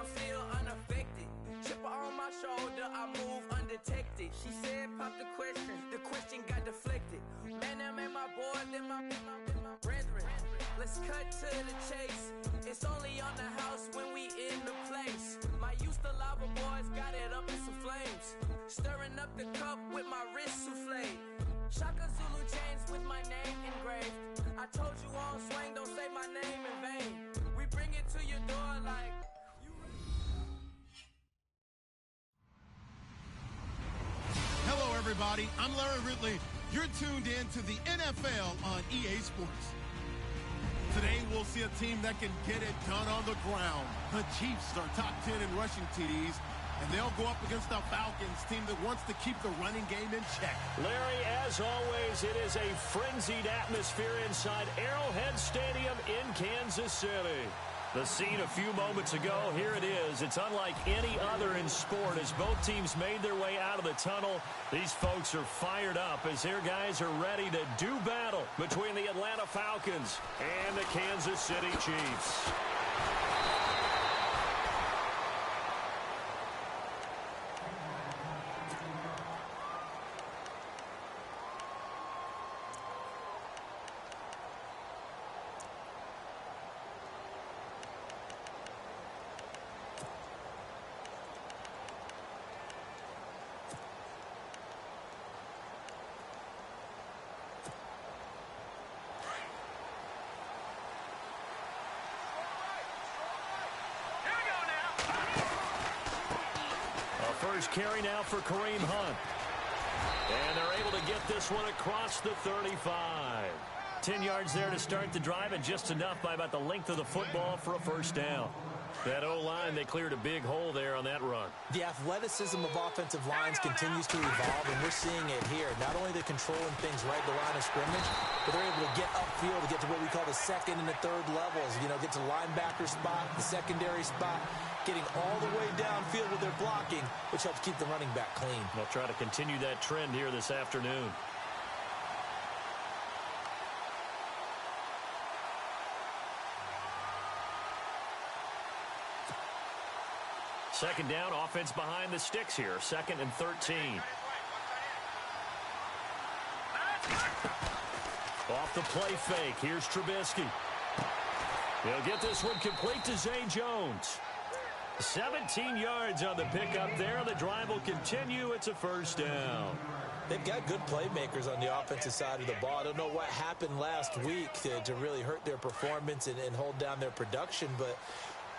I feel unaffected. Chipper on my shoulder, I move undetected. She said, pop the question got deflected. Man, them ain't my boys, them my brethren. Let's cut to the chase. It's only on the house when we in the place. My used to lava boys got it up in some flames. Stirring up the cup with my wrist souffle. Shaka Zulu chains with my name engraved. I told you on swing, don't say my name in vain. We bring it to your door like... Hello, everybody. I'm Larry Ridley. You're tuned in to the NFL on EA Sports. Today, we'll see a team that can get it done on the ground. The Chiefs are top 10 in rushing TDs, and they'll go up against the Falcons, team that wants to keep the running game in check. Larry, as always, it is a frenzied atmosphere inside Arrowhead Stadium in Kansas City. The scene a few moments ago, here it is. It's unlike any other in sport as both teams made their way out of the tunnel. These folks are fired up as their guys are ready to do battle between the Atlanta Falcons and the Kansas City Chiefs. First carry now for Kareem Hunt. And they're able to get this one across the 35. 10 yards there to start the drive, and just enough by about the length of the football for a first down. That O-line, they cleared a big hole there on that run. The athleticism of offensive lines continues to evolve, and we're seeing it here. Not only they're controlling things right at the line of scrimmage, but they're able to get upfield to get to what we call the second and the third levels. You know, get to the linebacker spot, the secondary spot, getting all the way downfield with their blocking, which helps keep the running back clean. They'll try to continue that trend here this afternoon. Second down, offense behind the sticks here. 2nd and 13. Off the play fake. Here's Trubisky. He'll get this one complete to Zay Jones. 17 yards on the pickup there. The drive will continue. It's a first down. They've got good playmakers on the offensive side of the ball. I don't know what happened last week to really hurt their performance and hold down their production, but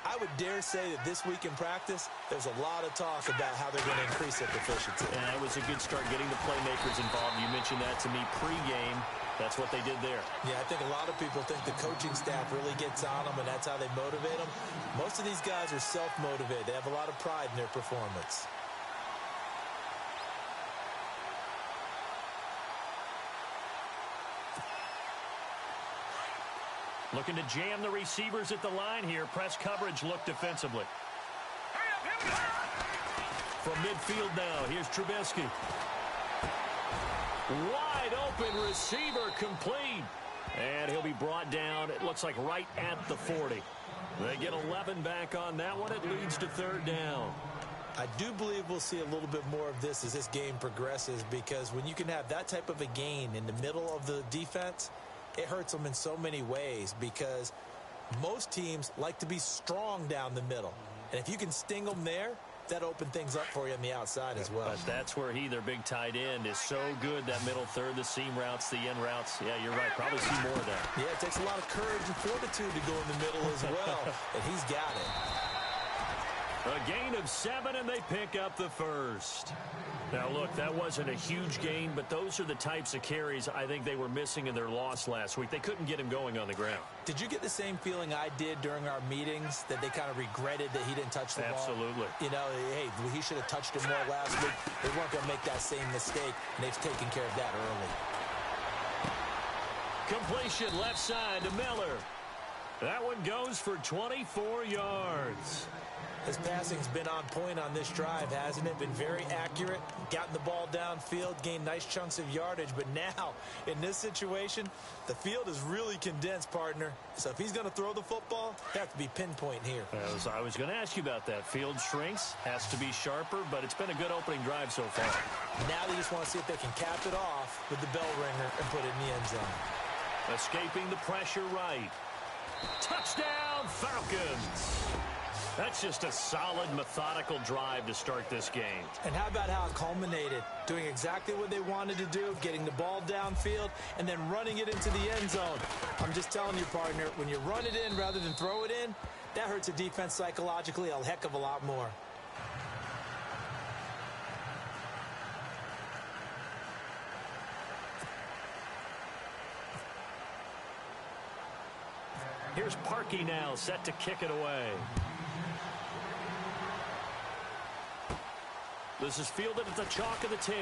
I would dare say that this week in practice, there's a lot of talk about how they're going to increase their proficiency. And that was a good start getting the playmakers involved. You mentioned that to me pregame. That's what they did there. Yeah, I think a lot of people think the coaching staff really gets on them, and that's how they motivate them. Most of these guys are self-motivated. They have a lot of pride in their performance. Looking to jam the receivers at the line here. Press coverage look defensively. From midfield now, here's Trubisky. Wide open receiver complete. And he'll be brought down, it looks like right at the 40. They get 11 back on that one. It leads to 3rd down. I do believe we'll see a little bit more of this as this game progresses, because when you can have that type of a gain in the middle of the defense, it hurts them in so many ways, because most teams like to be strong down the middle. And if you can sting them there, that opened things up for you on the outside as well. But that's where their big tight end, is so good, that middle third, the seam routes, the end routes. Yeah, you're right. Probably see more of that. Yeah, it takes a lot of courage and fortitude to go in the middle as well, and he's got it. A gain of 7, and they pick up the first. Now, look, that wasn't a huge gain, but those are the types of carries I think they were missing in their loss last week. They couldn't get him going on the ground. Did you get the same feeling I did during our meetings, that they kind of regretted that he didn't touch the ball? Absolutely. You know, hey, he should have touched it more last week. They weren't going to make that same mistake, and they've taken care of that early. Completion left side to Miller. That one goes for 24 yards. His passing's been on point on this drive, hasn't it? Been very accurate, gotten the ball downfield, gained nice chunks of yardage. But now, in this situation, the field is really condensed, partner. So if he's going to throw the football, it has to be pinpoint here. I was going to ask you about that. Field shrinks, has to be sharper, but it's been a good opening drive so far. Now they just want to see if they can cap it off with the bell ringer and put it in the end zone. Escaping the pressure right. Touchdown, Falcons! That's just a solid, methodical drive to start this game. And how about how it culminated? Doing exactly what they wanted to do, getting the ball downfield, and then running it into the end zone. I'm just telling you, partner, when you run it in rather than throw it in, that hurts a defense psychologically a heck of a lot more. Here's Parkey now, set to kick it away. This is fielded at the chalk of the 10.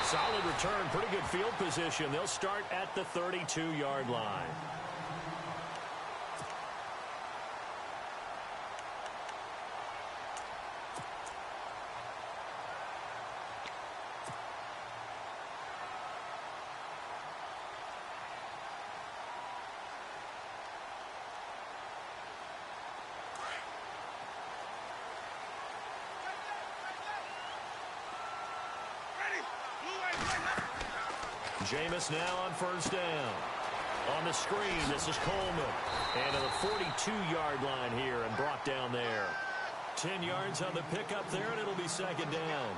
Solid return, pretty good field position. They'll start at the 32-yard line. Jameis now on first down. On the screen, this is Coleman. And to the 42-yard line here and brought down there. 10 yards on the pickup there, and it'll be second down.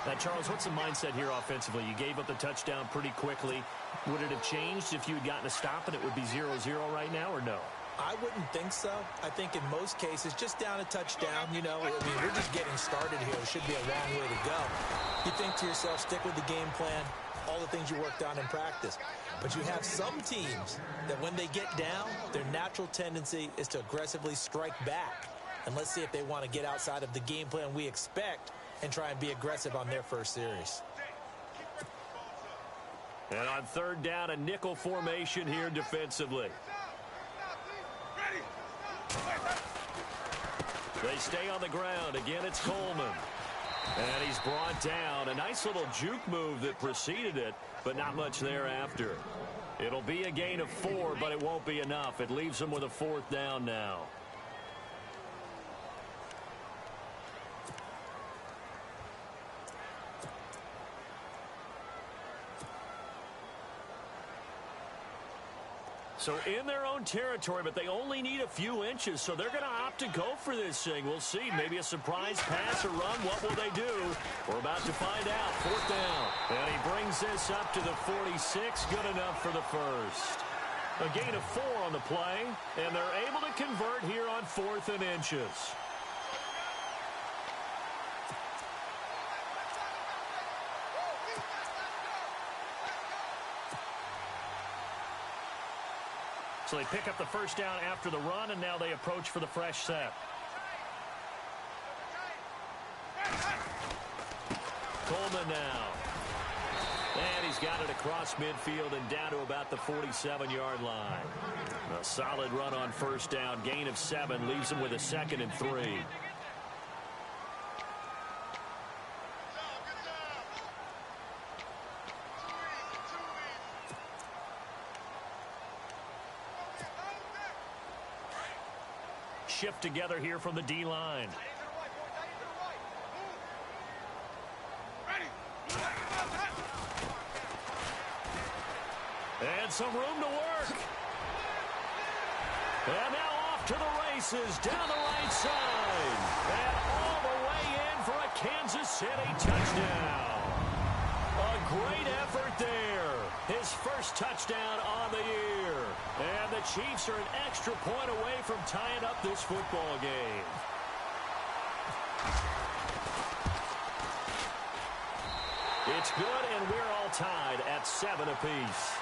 Now, Charles, what's the mindset here offensively? You gave up the touchdown pretty quickly. Would it have changed if you had gotten a stop and it would be 0-0 right now, or no? I wouldn't think so. I think in most cases, just down a touchdown, you know, I mean, we're just getting started here. It should be a long way to go. You think to yourself, stick with the game plan, all the things you worked on in practice. But you have some teams that when they get down, their natural tendency is to aggressively strike back. And let's see if they want to get outside of the game plan we expect and try and be aggressive on their first series. And on third down, a nickel formation here defensively. They stay on the ground. Again, it's Coleman. And he's brought down. A nice little juke move that preceded it, but not much thereafter. It'll be a gain of 4, but it won't be enough. It leaves him with a fourth down now. So in their own territory, but they only need a few inches, so they're going to opt to go for this thing. We'll see. Maybe a surprise pass or run. What will they do? We're about to find out. Fourth down. And he brings this up to the 46. Good enough for the first. A gain of 4 on the play, and they're able to convert here on 4th and inches. So they pick up the first down after the run, and now they approach for the fresh set. Coleman now. And he's got it across midfield and down to about the 47-yard line. A solid run on first down. Gain of 7 leaves him with a 2nd and 3. Shift together here from the D-line. And some room to work. And now off to the races down the right side. And all the way in for a Kansas City touchdown. A great effort there. His first touchdown on the year. And the Chiefs are an extra point away from tying up this football game. It's good, and we're all tied at 7 apiece.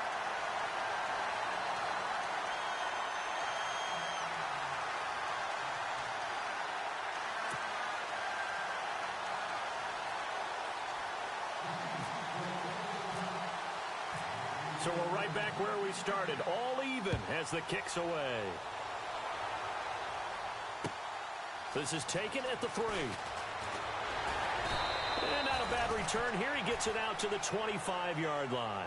So we're right back where we started. All even as the kick's away. This is taken at the 3. And not a bad return here. He gets it out to the 25-yard line.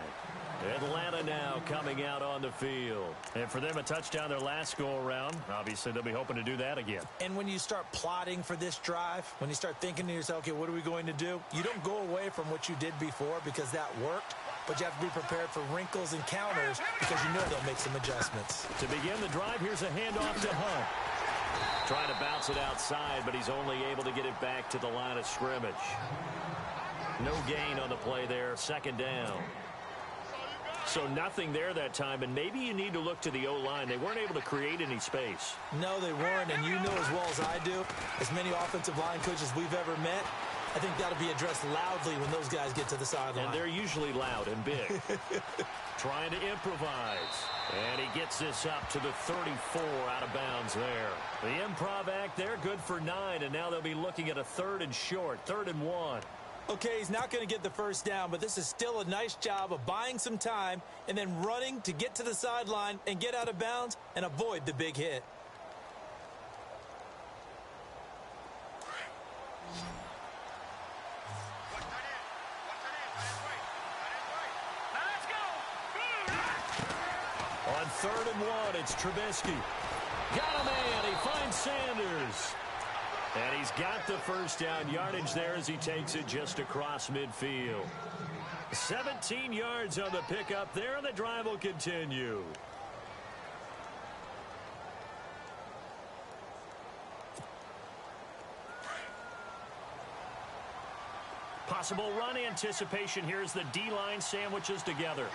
Atlanta now coming out on the field. And for them, a touchdown their last go-around. Obviously, they'll be hoping to do that again. And when you start plotting for this drive, when you start thinking to yourself, okay, what are we going to do? You don't go away from what you did before because that worked, but you have to be prepared for wrinkles and counters because you know they'll make some adjustments. To begin the drive, here's a handoff to Hunt. Trying to bounce it outside, but he's only able to get it back to the line of scrimmage. No gain on the play there. Second down. So nothing there that time, and maybe you need to look to the O-line. They weren't able to create any space. No, they weren't, and you know as well as I do, as many offensive line coaches we've ever met, I think that'll be addressed loudly when those guys get to the sideline. And they're usually loud and big. Trying to improvise. And he gets this up to the 34 out of bounds there. The improv act there, good for 9, and now they'll be looking at a 3rd and short, 3rd and 1. Okay, he's not going to get the first down, but this is still a nice job of buying some time and then running to get to the sideline and get out of bounds and avoid the big hit. On 3rd and 1, it's Trubisky. Got a man. He finds Sanders. And he's got the first down yardage there as he takes it just across midfield. 17 yards on the pickup there, and the drive will continue. Possible run anticipation. Here's the D-line sandwiches together.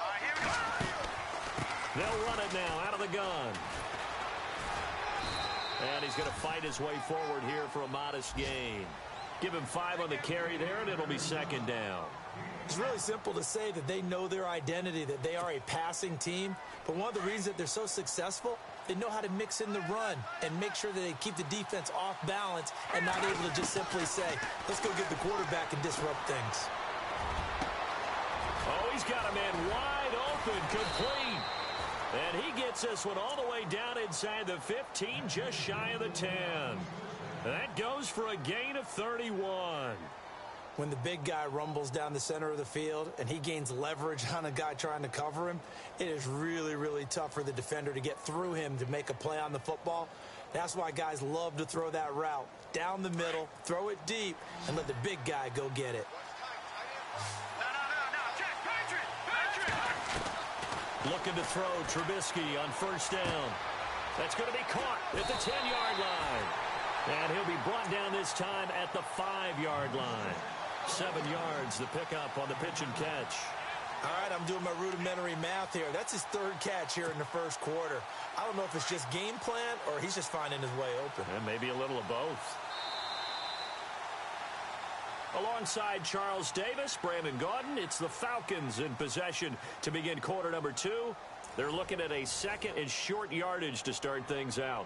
They'll run it now out of the gun. And he's going to fight his way forward here for a modest gain. Give him 5 on the carry there, and it'll be second down. It's really simple to say that they know their identity, that they are a passing team. But one of the reasons that they're so successful, they know how to mix in the run and make sure that they keep the defense off balance and not able to just simply say, let's go get the quarterback and disrupt things. Oh, he's got a man wide open, complete. And he gets this one all the way down inside the 15, just shy of the 10. That goes for a gain of 31. When the big guy rumbles down the center of the field and he gains leverage on a guy trying to cover him, it is really, really tough for the defender to get through him to make a play on the football. That's why guys love to throw that route down the middle, throw it deep, and let the big guy go get it. Looking to throw Trubisky on first down. That's going to be caught at the 10-yard line. And he'll be brought down this time at the 5-yard line. 7 yards, the pickup on the pitch and catch. All right, I'm doing my rudimentary math here. That's his 3rd catch here in the first quarter. I don't know if it's just game plan or he's just finding his way open. And maybe a little of both. Alongside Charles Davis, Brandon Gaudin, it's the Falcons in possession to begin quarter number 2. They're looking at a 2nd and short yardage to start things out.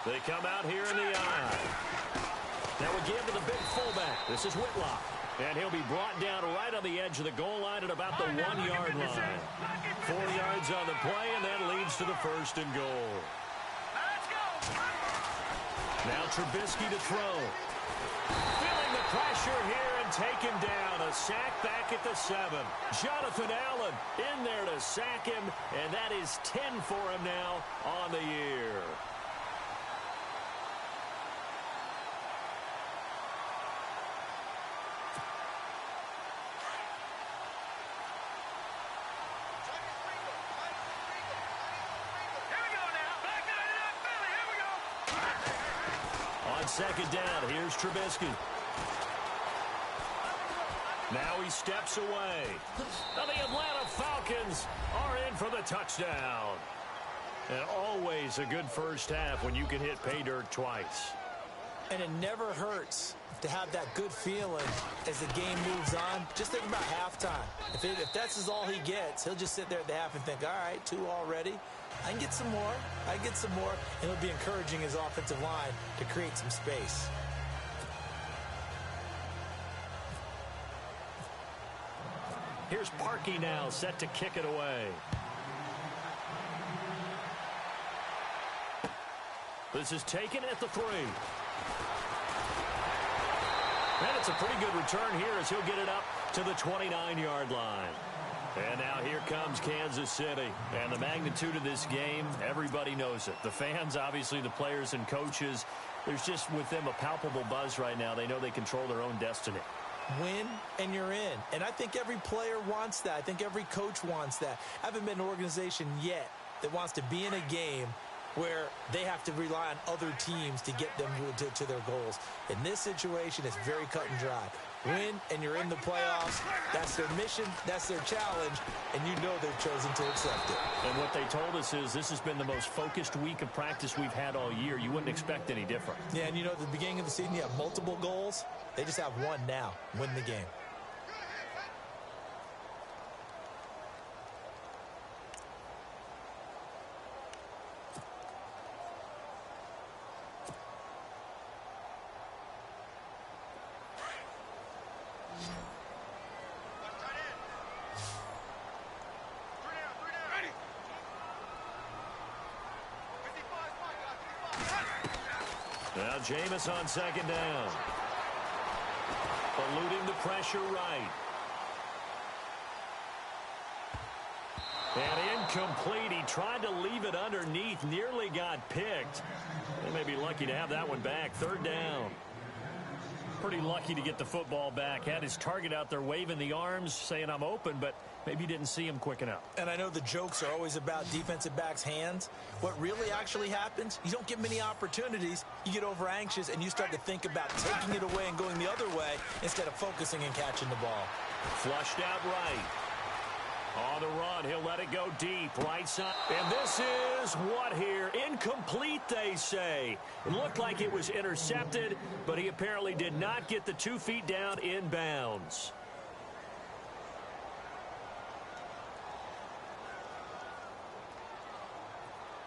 They come out here in the eye. Now we give to the big fullback. This is Whitlock. And he'll be brought down right on the edge of the goal line at about the 1-yard line. 4 yards on the play, and that leads to the 1st and goal. Now Trubisky to throw. Feeling the pressure here and taken down. A sack back at the 7. Jonathan Allen in there to sack him, and that is 10 for him now on the year. Second down, here's Trubisky. Now he steps away. Now the Atlanta Falcons are in for the touchdown. And always a good first half when you can hit pay dirt twice. And it never hurts to have that good feeling as the game moves on. Just think about halftime. If that's all he gets, he'll just sit there at the half and think, all right, 2 already. I can get some more. I get some more. And he'll be encouraging his offensive line to create some space. Here's Parkey now, set to kick it away. This is taken at the 3. And it's a pretty good return here as he'll get it up to the 29-yard line. And now here comes Kansas City. And the magnitude of this game, everybody knows it. The fans, obviously the players and coaches, there's just with them a palpable buzz right now. They know they control their own destiny. Win, and you're in. And I think every player wants that. I think every coach wants that. I haven't been an organization yet that wants to be in a game where they have to rely on other teams to get them to their goals. In this situation, it's very cut and dry. Win, and you're in the playoffs. That's their mission. That's their challenge. And you know they've chosen to accept it. And what they told us is this has been the most focused week of practice we've had all year. You wouldn't expect any different. Yeah, and you know at the beginning of the season, you have multiple goals. They just have one now. Win the game. Now Jameis on second down. Eluding the pressure right. And incomplete. He tried to leave it underneath. Nearly got picked. They may be lucky to have that one back. 3rd down. Pretty lucky to get the football back. Had his target out there waving the arms, saying I'm open, but maybe didn't see him quick enough. And I know the jokes are always about defensive backs' hands. What really actually happens, you don't get many opportunities. You get over anxious, and you start to think about taking it away and going the other way instead of focusing and catching the ball. Flushed out right. On the run, he'll let it go deep, right side. And this is what here? Incomplete, they say. It looked like it was intercepted, but he apparently did not get the 2 feet down in bounds.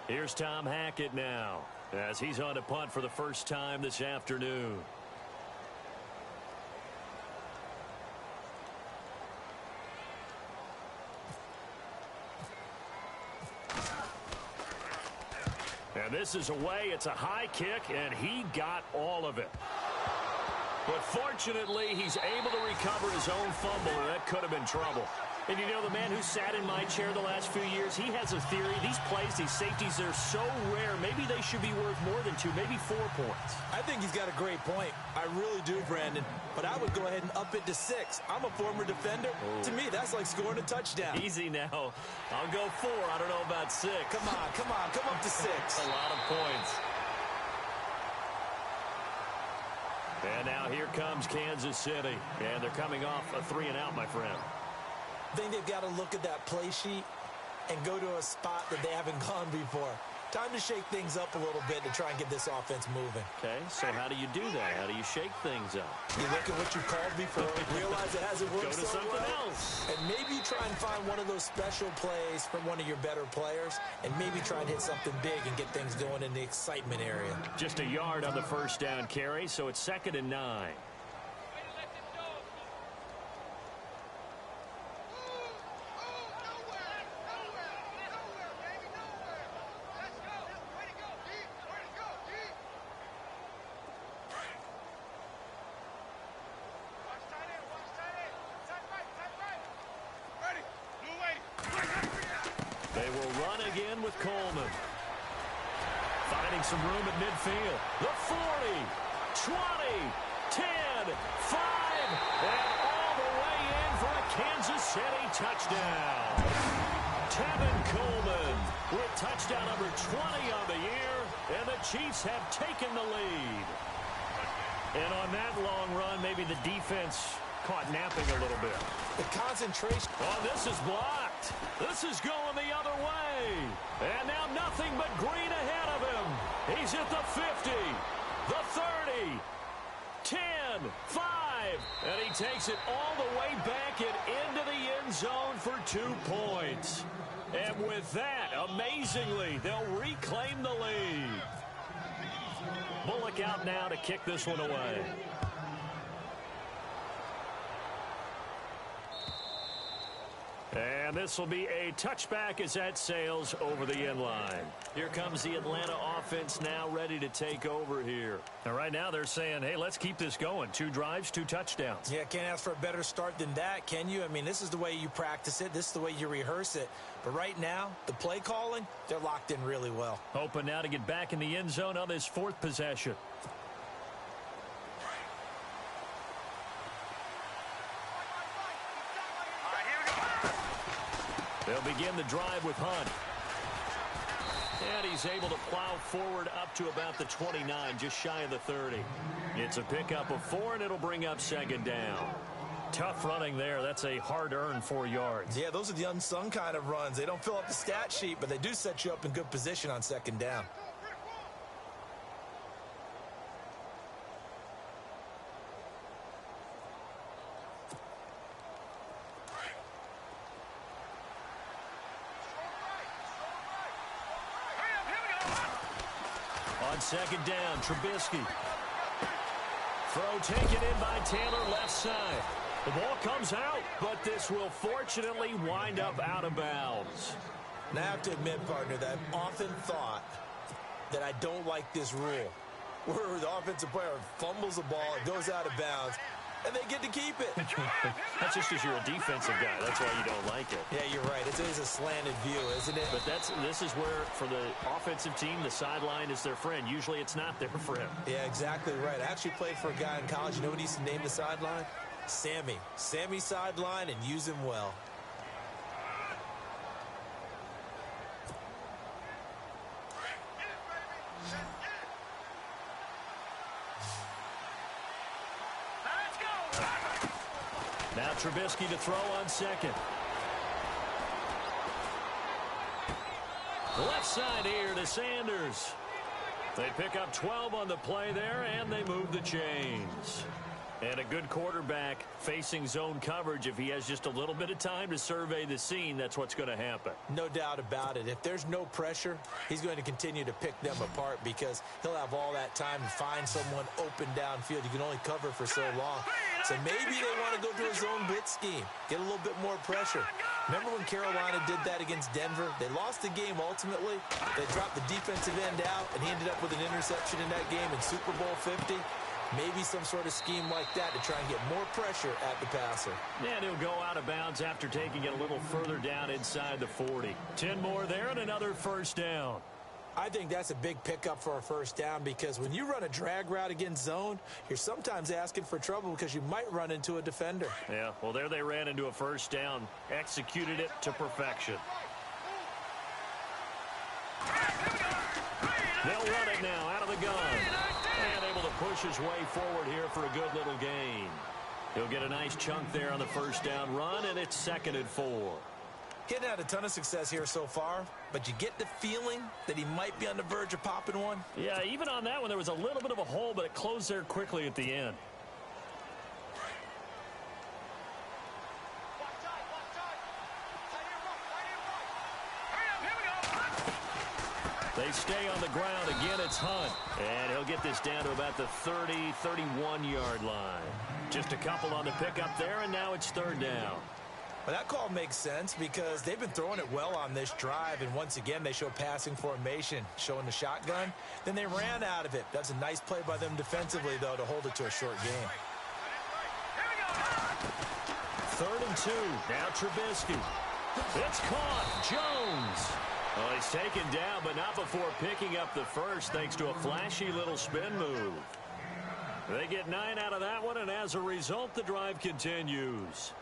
Here's Tom Hackett now, as he's on to punt for the first time this afternoon. And this is away. It's a high kick, and he got all of it. But fortunately, he's able to recover his own fumble, or that could have been trouble. And you know, the man who sat in my chair the last few years, he has a theory. These plays, these safeties, they're so rare. Maybe they should be worth more than 2, maybe 4 points. I think he's got a great point. I really do, Brandon. But I would go ahead and up it to 6. I'm a former defender. Oh. To me, that's like scoring a touchdown. Easy now. I'll go 4. I don't know about 6. Come on. Come up to 6. A lot of points. And now here comes Kansas City. And they're coming off a 3-and-out, my friend. I think they've got to look at that play sheet and go to a spot that they haven't gone before. Time to shake things up a little bit to try and get this offense moving. Okay, so how do you do that? How do you shake things up? You look at what you called before, realize it hasn't worked so well. Go to something else. And maybe try and find one of those special plays from one of your better players, and maybe try and hit something big and get things going in the excitement area. Just a yard on the first down carry, so it's 2nd and 9. Coleman finding some room at midfield. The 40, 20, 10, 5, and all the way in for a Kansas City touchdown. Tevin Coleman with touchdown number 20 on the year, and the Chiefs have taken the lead. And on that long run, maybe the defense caught napping a little bit. The concentration. Oh, this is blocked. This is going the other way. And now nothing but green ahead of him. He's at the 50, the 30, 10, 5, and he takes it all the way back and into the end zone for 2 points. And with that, amazingly, they'll reclaim the lead. Bullock out now to kick this one away. And this will be a touchback as that sails over the end line. Here comes the Atlanta offense now ready to take over here. And right now they're saying, hey, let's keep this going. 2 drives, 2 touchdowns. Yeah, can't ask for a better start than that, can you? I mean, this is the way you practice it. This is the way you rehearse it. But right now, the play calling, they're locked in really well. Hoping now to get back in the end zone on this 4th possession. They'll begin the drive with Hunt. And he's able to plow forward up to about the 29, just shy of the 30. It's a pickup of 4, and it'll bring up 2nd down. Tough running there. That's a hard-earned 4 yards. Yeah, those are the unsung kind of runs. They don't fill up the stat sheet, but they do set you up in good position on 2nd down. On 2nd down, Trubisky. Throw taken in by Taylor left side. The ball comes out, but this will fortunately wind up out of bounds. And I have to admit, partner, that I've often thought that I don't like this rule, where the offensive player fumbles the ball, it goes out of bounds, and they get to keep it. That's just because you're a defensive guy. That's why you don't like it. Yeah, you're right. It is a slanted view, isn't it? But this is where, for the offensive team, the sideline is their friend. Usually it's not there for him. Yeah, exactly right. I actually played for a guy in college. You know what he used to name the sideline? Sammy. Sammy sideline, and use him well. Now Trubisky to throw on 2nd. Left side here to Sanders. They pick up 12 on the play there, and they move the chains. And a good quarterback facing zone coverage. If he has just a little bit of time to survey the scene, that's what's going to happen. No doubt about it. If there's no pressure, he's going to continue to pick them apart because he'll have all that time to find someone open downfield. You can only cover for so long. So maybe they want to go to a zone blitz scheme, get a little bit more pressure. Remember when Carolina did that against Denver? They lost the game ultimately. They dropped the defensive end out, and he ended up with an interception in that game in Super Bowl 50. Maybe some sort of scheme like that to try and get more pressure at the passer. And he'll go out of bounds after taking it a little further down inside the 40. 10 more there and another 1st down. I think that's a big pickup for a 1st down because when you run a drag route against zone, you're sometimes asking for trouble because you might run into a defender. Yeah, well, there they ran into a 1st down, executed it to perfection. They'll run it now out of the gun. And able to push his way forward here for a good little gain. He'll get a nice chunk there on the 1st down run, and it's 2nd and 4. He hadn't had a ton of success here so far, but you get the feeling that he might be on the verge of popping one. Yeah, even on that one, there was a little bit of a hole, but it closed there quickly at the end. They stay on the ground. Again, it's Hunt. And he'll get this down to about the 30, 31-yard line. Just a couple on the pickup there, and now it's 3rd down. Well, that call makes sense because they've been throwing it well on this drive, and once again, they show passing formation, showing the shotgun. Then they ran out of it. That's a nice play by them defensively, though, to hold it to a short game. 3rd and 2. Now Trubisky. It's caught. Jones. Well, he's taken down, but not before picking up the 1st, thanks to a flashy little spin move. They get 9 out of that one, and as a result, the drive continues.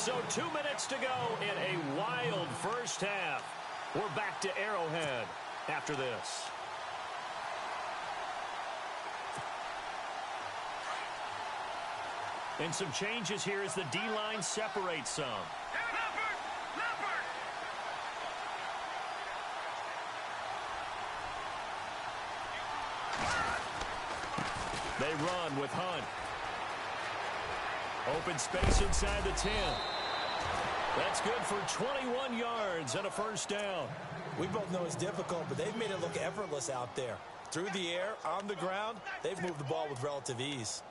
So 2 minutes to go in a wild first half. We're back to Arrowhead after this. And some changes here as the D-line separates some. They run with Hunt. Open space inside the 10. That's good for 21 yards and a first down. We both know it's difficult, but they've made it look effortless out there. Through the air, on the ground, they've moved the ball with relative ease.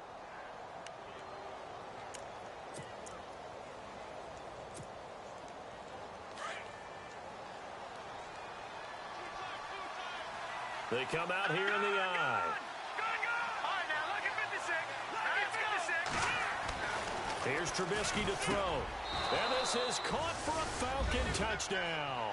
They come out here in the eye. Here's Trubisky to throw. And this is caught for a Falcon touchdown.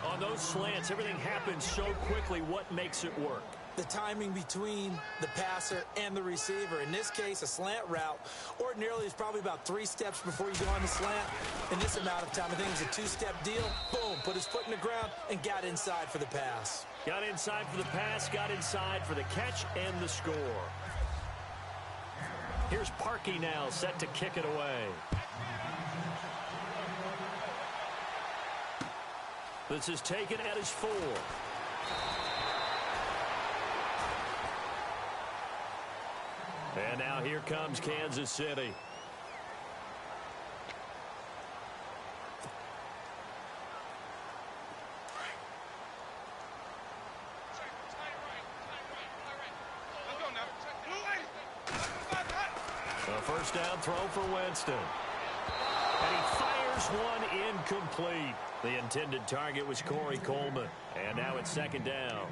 On those slants, everything happens so quickly. What makes it work? The timing between the passer and the receiver. In this case, a slant route ordinarily is probably about 3 steps before you go on the slant. In this amount of time, I think it's a 2-step deal. Boom, put his foot in the ground and got inside for the pass. Got inside for the pass, got inside for the catch and the score. Here's Parkey now, set to kick it away. This is taken at his 4. And now here comes Kansas City. A first down throw for Winston. And he fires one incomplete. The intended target was Corey Coleman. And now it's second down.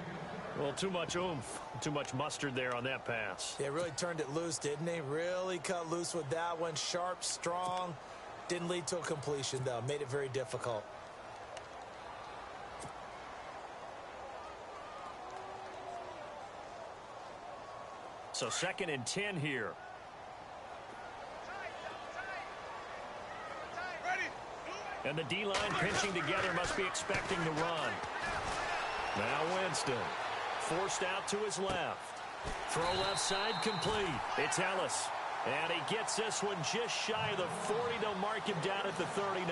Well, too much oomph, too much mustard there on that pass. They really turned it loose, didn't they? Really cut loose with that one. Sharp, strong. Didn't lead to a completion, though. Made it very difficult. So 2nd and 10 here. And the D-line pinching together, must be expecting the run. Now Winston. Forced out to his left. Throw left side complete. It's Ellis. And he gets this one just shy of the 40. They'll mark him down at the 39.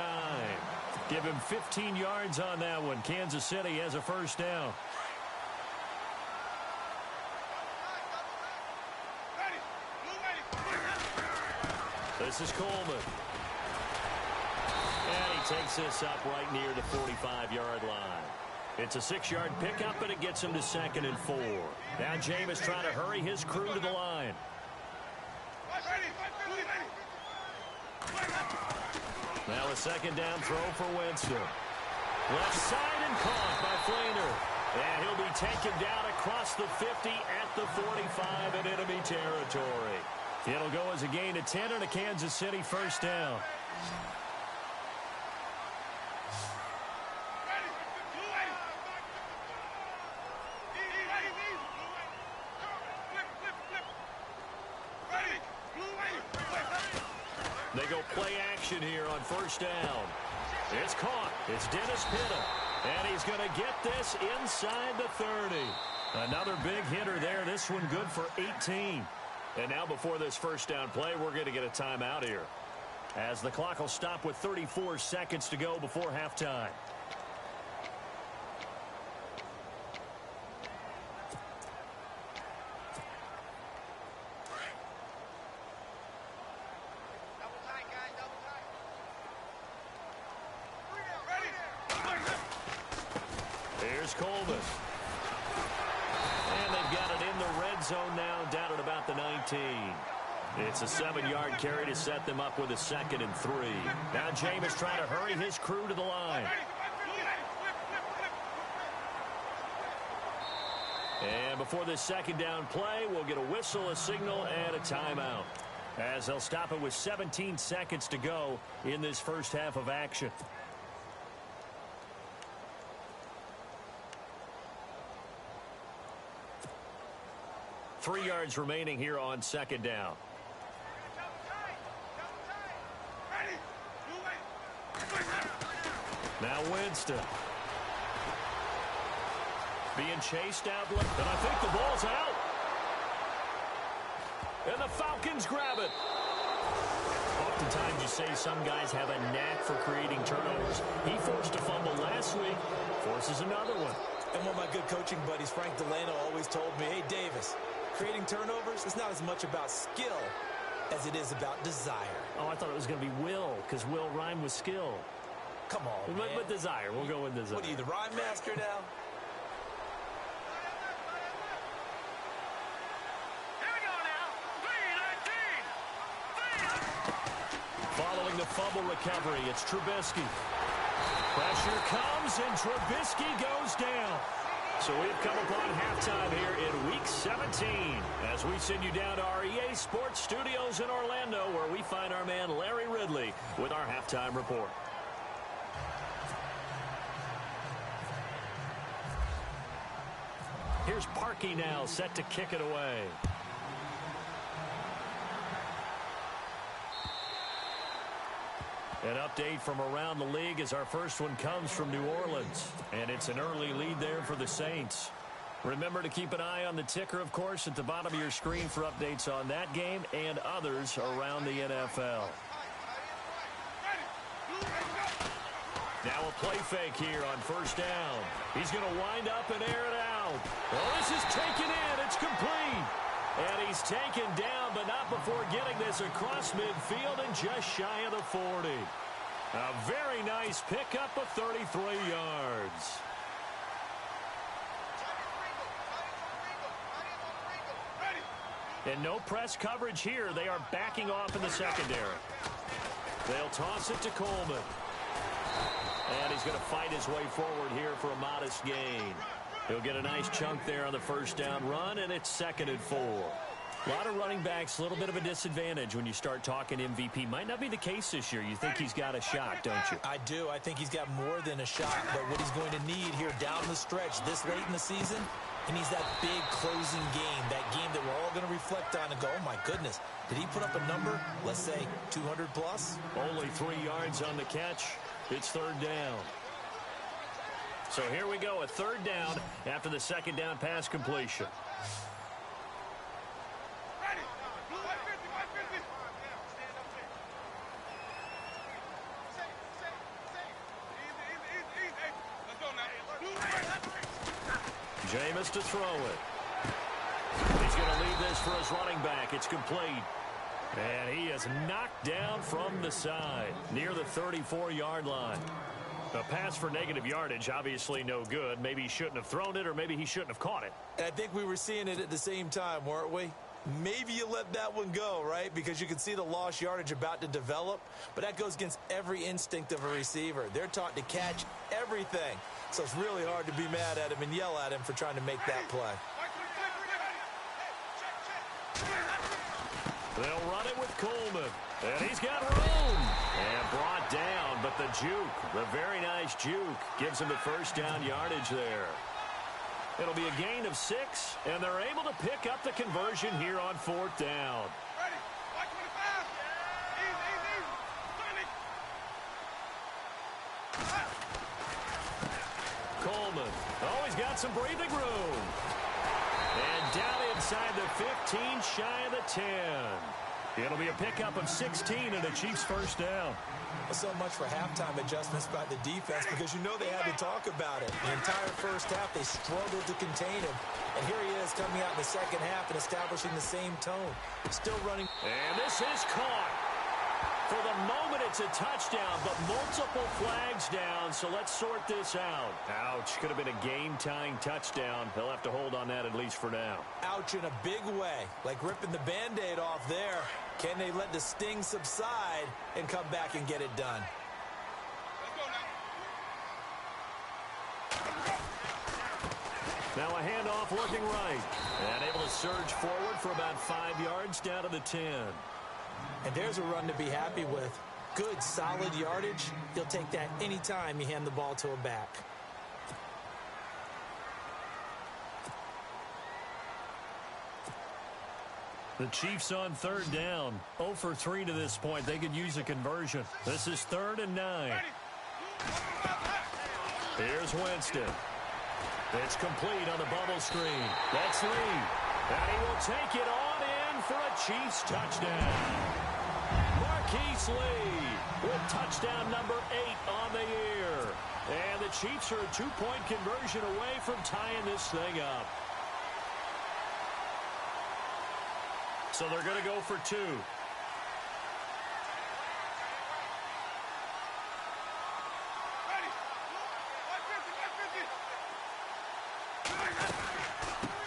Give him 15 yards on that one. Kansas City has a first down. This is Coleman. And he takes this up right near the 45-yard line. It's a 6-yard pickup, and it gets him to 2nd and 4. Now Jameis trying to hurry his crew to the line. Now a 2nd down throw for Winston. Left side and caught by Flainer. And he'll be taken down across the 50 at the 45 in enemy territory. It'll go as a gain of 10 and a Kansas City first down. They go play action here on first down. It's caught. It's Dennis Pitta. And he's going to get this inside the 30. Another big hitter there. This one good for 18. And now before this first down play, we're going to get a timeout here, as the clock will stop with 34 seconds to go before halftime. Here's Coleman. And they've got it in the red zone now, down at about the 19. It's a 7-yard carry to set them up with a 2nd and 3. Now Jameis trying to hurry his crew to the line. And before this 2nd down play, we'll get a whistle, a signal, and a timeout, as they'll stop it with 17 seconds to go in this first half of action. Three yards remaining here on 2nd down. Now Winston. Being chased out, and I think the ball's out. And the Falcons grab it. Oftentimes you say some guys have a knack for creating turnovers. He forced a fumble last week, forces another one. And one of my good coaching buddies, Frank Delano, always told me, hey, Davis, creating turnovers is not as much about skill as it is about desire. Oh, I thought it was going to be will, because will rhyme with skill. Come on, man. But desire. We'll go with desire. What are you, the rhyme master now? Following the fumble recovery, it's Trubisky. Pressure comes, and Trubisky goes down. So we've come upon halftime here in Week 17 as we send you down to our EA Sports Studios in Orlando, where we find our man Larry Ridley with our halftime report. Here's Parkey now, set to kick it away. An update from around the league as our first one comes from New Orleans. And it's an early lead there for the Saints. Remember to keep an eye on the ticker, of course, at the bottom of your screen for updates on that game and others around the NFL. Now a play fake here on first down. He's going to wind up and air it out. Well, this is taken in. It's complete. And he's taken down, but not before getting this across midfield and just shy of the 40. A very nice pickup of 33 yards. And no press coverage here. They are backing off in the secondary. They'll toss it to Coleman. And he's going to fight his way forward here for a modest gain. He'll get a nice chunk there on the first down run, and it's 2nd and 4. A lot of running backs, a little bit of a disadvantage when you start talking MVP. Might not be the case this year. You think he's got a shot, don't you? I do. I think he's got more than a shot. But what he's going to need here down the stretch this late in the season, he needs that big closing game, that game that we're all going to reflect on and go, oh, my goodness, did he put up a number, let's say, 200 plus? Only 3 yards on the catch. It's 3rd down. So here we go, a 3rd down after the 2nd down pass completion. Jameis to throw it. He's going to leave this for his running back. It's complete. And he is knocked down from the side near the 34-yard line. A pass for negative yardage, obviously no good. Maybe he shouldn't have thrown it, or maybe he shouldn't have caught it. I think we were seeing it at the same time, weren't we? Maybe you let that one go, right? Because you can see the lost yardage about to develop. But that goes against every instinct of a receiver. They're taught to catch everything. So it's really hard to be mad at him and yell at him for trying to make that play. They'll run it with Coleman. And he's got room. And brought down, but the juke, the very nice juke, gives him the first down yardage there. It'll be a gain of 6, and they're able to pick up the conversion here on 4th down. Coleman. Oh, he's got some breathing room. And down inside the 15, shy of the 10. It'll be a pickup of 16 and a Chiefs first down. So much for halftime adjustments by the defense, because you know they had to talk about it. The entire first half, they struggled to contain him. And here he is coming out in the second half and establishing the same tone. Still running. And this is caught. For the moment, it's a touchdown, but multiple flags down, so let's sort this out. Ouch. Could have been a game-tying touchdown. They'll have to hold on that at least for now. Ouch in a big way, like ripping the Band-Aid off there. Can they let the sting subside and come back and get it done? Now a handoff looking right. And able to surge forward for about 5 yards down to the 10. And there's a run to be happy with. Good, solid yardage. You'll take that anytime you hand the ball to a back. The Chiefs on third down. 0 for 3 to this point. They could use a conversion. This is 3rd and 9. Here's Winston. It's complete on the bubble screen. That's Lee. And he will take it on in for a Chiefs touchdown. Marquise Lee with touchdown number 8 on the year. And the Chiefs are a 2-point conversion away from tying this thing up. So they're going to go for 2.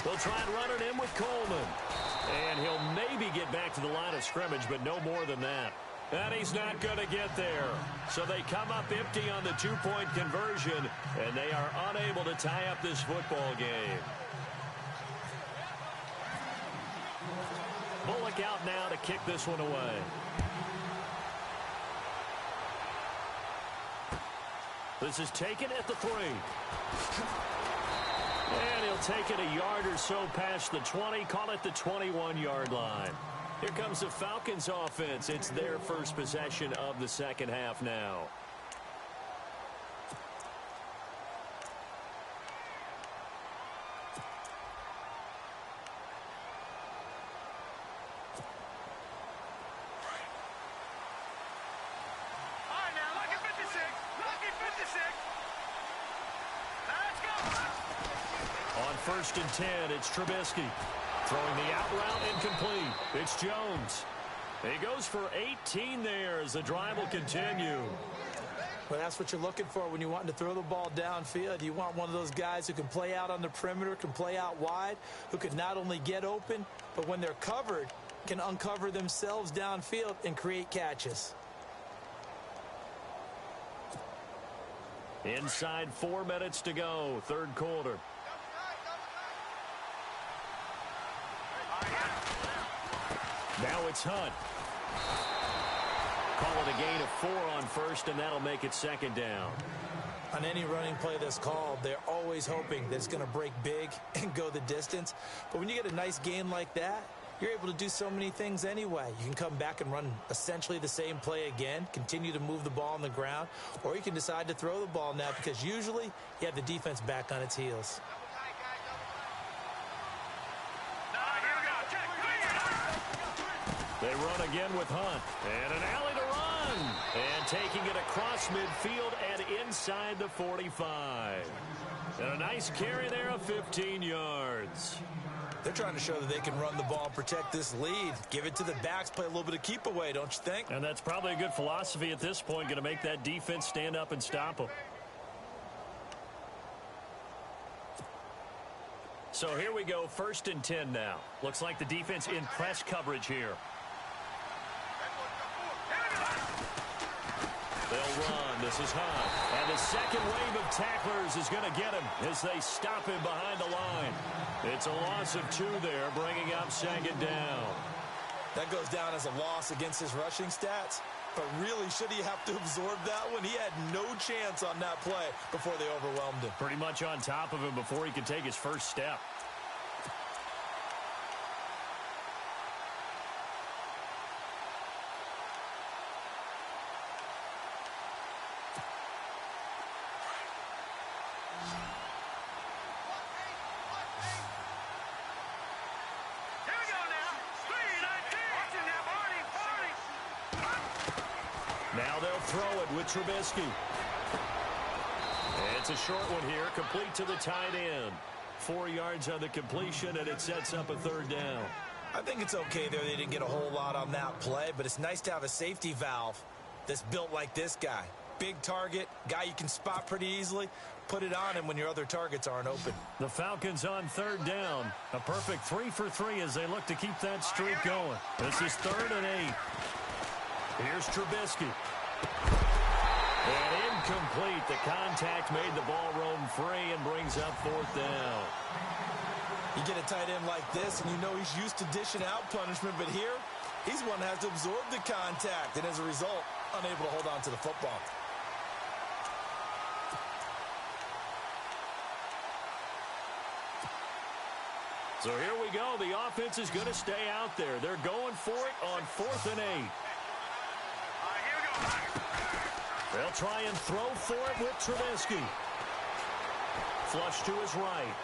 They'll try and run it in with Coleman. And he'll maybe get back to the line of scrimmage, but no more than that. And he's not going to get there. So they come up empty on the 2-point conversion, and they are unable to tie up this football game. Bullock out now to kick this one away. This is taken at the 3. And he'll take it a yard or so past the 20, call it the 21-yard line. Here comes the Falcons offense. It's their first possession of the second half now. On 1st and 10, it's Trubisky. Throwing the out route incomplete. It's Jones. He goes for 18 there as the drive will continue. Well, that's what you're looking for when you want to throw the ball downfield. You want one of those guys who can play out on the perimeter, can play out wide, who can not only get open, but when they're covered, can uncover themselves downfield and create catches. Inside 4 minutes to go, 3rd quarter. Now it's Hunt. Call it a gain of 4 on 1st, and that'll make it 2nd down. On any running play that's called, they're always hoping that it's going to break big and go the distance. But when you get a nice gain like that, you're able to do so many things anyway. You can come back and run essentially the same play again, continue to move the ball on the ground, or you can decide to throw the ball now because usually you have the defense back on its heels. They run again with Hunt. And an alley to run. And taking it across midfield and inside the 45. And a nice carry there of 15 yards. They're trying to show that they can run the ball and protect this lead. Give it to the backs, play a little bit of keep away, don't you think? And that's probably a good philosophy at this point, going to make that defense stand up and stop them. So here we go, 1st and 10 now. Looks like the defense in press coverage here. They'll run. This is Hunt. And the second wave of tacklers is going to get him as they stop him behind the line. It's a loss of 2 there, bringing up 2nd down. That goes down as a loss against his rushing stats. But really, should he have to absorb that one? He had no chance on that play before they overwhelmed him. Pretty much on top of him before he could take his first step. Now they'll throw it with Trubisky. And it's a short one here, complete to the tight end. 4 yards on the completion, and it sets up a 3rd down. I think it's okay there. They didn't get a whole lot on that play, but it's nice to have a safety valve that's built like this guy. Big target, guy you can spot pretty easily. Put it on him when your other targets aren't open. The Falcons on 3rd down. A perfect 3 for 3 as they look to keep that streak going. This is 3rd and 8. Here's Trubisky. And incomplete. The contact made the ball roam free and brings up 4th down. You get a tight end like this, and you know he's used to dishing out punishment, but here, he's one that has to absorb the contact, and as a result, unable to hold on to the football. So here we go. The offense is going to stay out there. They're going for it on 4th and 8. They'll try and throw for it with Trubisky. Flush to his right.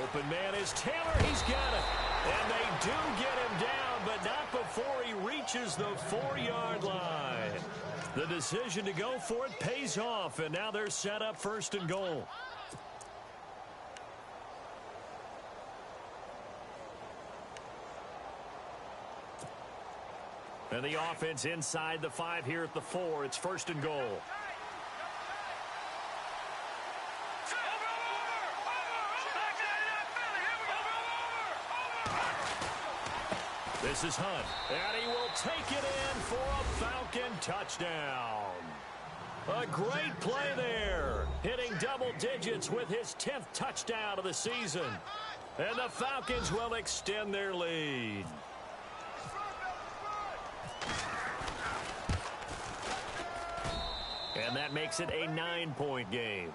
Open man is Taylor. He's got it. And they do get him down, but not before he reaches the 4-yard line. The decision to go for it pays off, and now they're set up 1st and goal. And the offense inside the 5 here at the 4. It's 1st and goal. This is Hunt, and he will take it in for a Falcon touchdown. A great play there, hitting double digits with his 10th touchdown of the season. And the Falcons will extend their lead. And that makes it a 9-point game.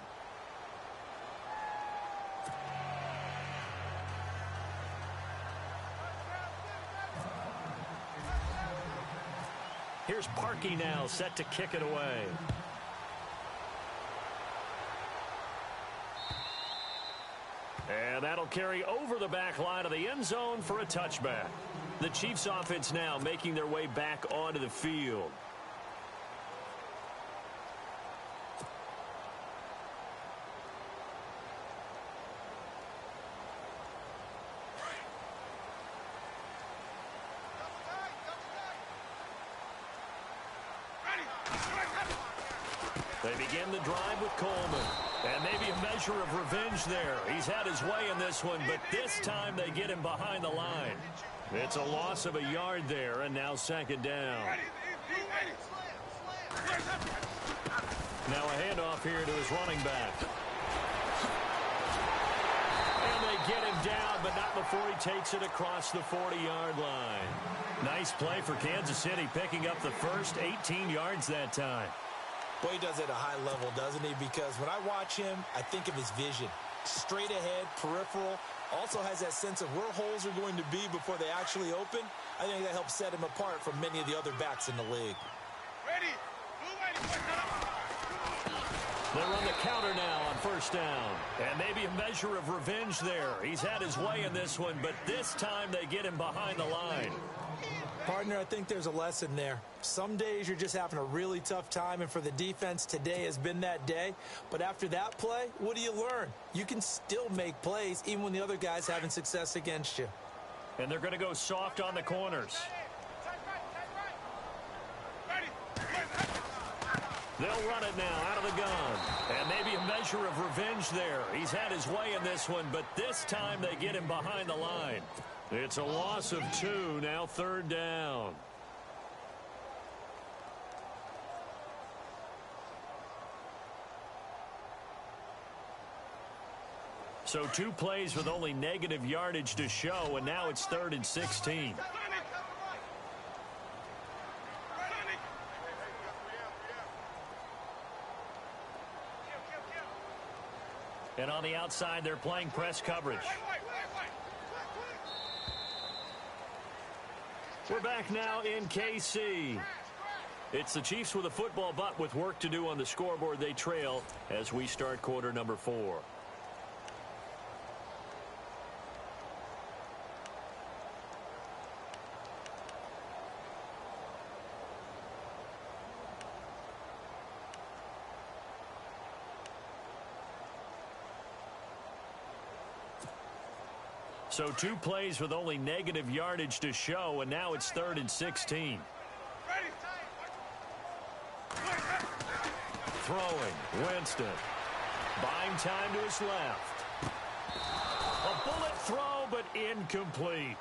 Here's Parkey now, set to kick it away. And that'll carry over the back line of the end zone for a touchback. The Chiefs offense now making their way back onto the field. They begin the drive with Coleman. And maybe a measure of revenge there. He's had his way in this one, but this time they get him behind the line. It's a loss of a yard there, and now 2nd down. Now a handoff here to his running back. And they get him down, but not before he takes it across the 40-yard line. Nice play for Kansas City, picking up the first 18 yards that time. Boy, he does it at a high level, doesn't he? Because when I watch him, I think of his vision. Straight ahead, peripheral. Also has that sense of where holes are going to be before they actually open. I think that helps set him apart from many of the other backs in the league. They run the counter now on 1st down. And maybe a measure of revenge there. He's had his way in this one, but this time they get him behind the line. Partner, I think there's a lesson there. Some days you're just having a really tough time, and for the defense, today has been that day. But after that play, what do you learn? You can still make plays even when the other guy's having success against you. And they're going to go soft on the corners. They'll run it now out of the gun. And maybe a measure of revenge there. He's had his way in this one, but this time they get him behind the line. It's a loss of 2, now 3rd down. So 2 plays with only negative yardage to show, and now it's 3rd and 16. And on the outside, they're playing press coverage. We're back now in KC. It's the Chiefs with a football, but with work to do on the scoreboard, they trail as we start quarter number 4. So 2 plays with only negative yardage to show, and now it's 3rd and 16. Throwing, Winston. Buying time to his left. A bullet throw, but incomplete.